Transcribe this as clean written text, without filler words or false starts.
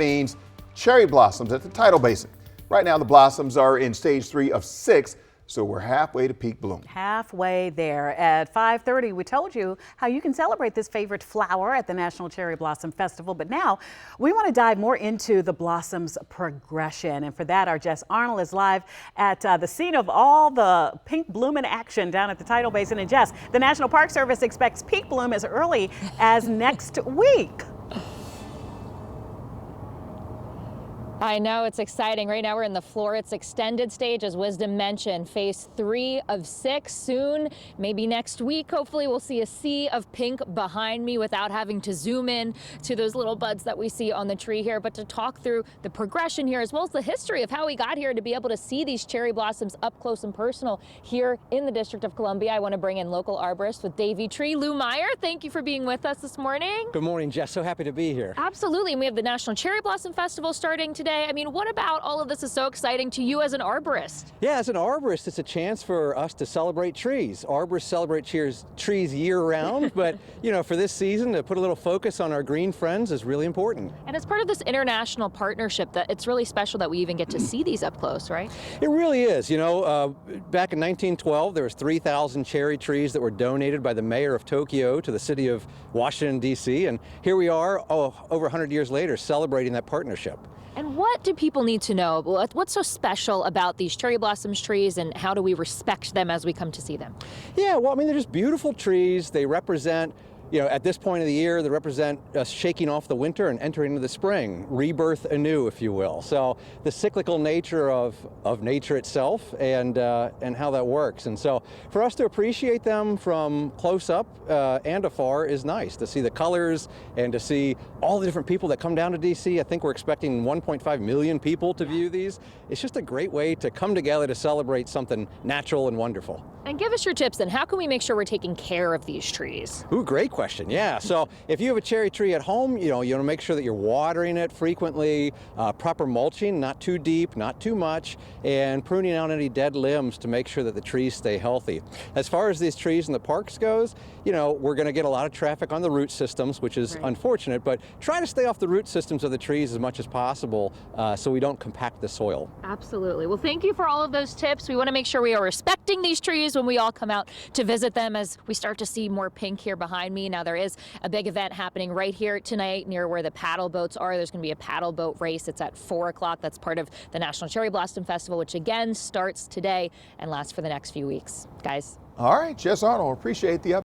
themes, cherry blossoms at the tidal basin. Right now, the blossoms are in stage 3 of 6, so we're halfway to peak bloom. Halfway there. At 5:30, we told you how you can celebrate this favorite flower at the National Cherry Blossom Festival. But now we want to dive more into the blossoms progression. And for that, our Jess Arnold is live at the scene of all the pink blooming action down at the tidal basin. And Jess, the National Park Service expects peak bloom as early as next week. I know, it's exciting. Right now we're in the Florets extended stage, as Wisdom mentioned, phase 3 of 6. Soon, maybe next week, hopefully we'll see a sea of pink behind me without having to zoom in to those little buds that we see on the tree here. But to talk through the progression here, as well as the history of how we got here to be able to see these cherry blossoms up close and personal here in the District of Columbia, I want to bring in local arborist with Davy Tree, Lou Meyer. Thank you for being with us this morning. Good morning, Jess. So happy to be here. Absolutely. And we have the National Cherry Blossom Festival starting today. I mean, what about all of this is so exciting to you as an arborist? Yeah, as an arborist, it's a chance for us to celebrate trees. Arborists celebrate trees year-round, but you know, for this season, to put a little focus on our green friends is really important. And as part of this international partnership, that it's really special that we even get to see these up close, right? It really is. You know, back in 1912, there was 3,000 cherry trees that were donated by the mayor of Tokyo to the city of Washington, D.C., and here we are, over 100 years later, celebrating that partnership. And what do people need to know? What's so special about these cherry blossoms trees, and how do we respect them as we come to see them? Yeah, well, I mean, they're just beautiful trees. They represent, you know, at this point of the year, they represent us shaking off the winter and entering into the spring, rebirth anew, if you will. So the cyclical nature of nature itself and how that works. And so for us to appreciate them from close up and afar is nice, to see the colors and to see all the different people that come down to DC. I think we're expecting 1.5 million people to view these. It's just a great way to come together to celebrate something natural and wonderful. And give us your tips, and how can we make sure we're taking care of these trees? Ooh, great question. Yeah, so if you have a cherry tree at home, you want to make sure that you're watering it frequently, proper mulching, not too deep, not too much, and pruning out any dead limbs to make sure that the trees stay healthy. As far as these trees in the parks goes, you know, we're going to get a lot of traffic on the root systems, which is unfortunate, but try to stay off the root systems of the trees as much as possible so we don't compact the soil. Absolutely. Well, thank you for all of those tips. We want to make sure we are respecting these trees when we all come out to visit them, as we start to see more pink here behind me. Now, there is a big event happening right here tonight near where the paddle boats are. There's going to be a paddle boat race. It's at 4 o'clock. That's part of the National Cherry Blossom Festival, which again starts today and lasts for the next few weeks. Guys. All right, Jess Arnold, appreciate the update.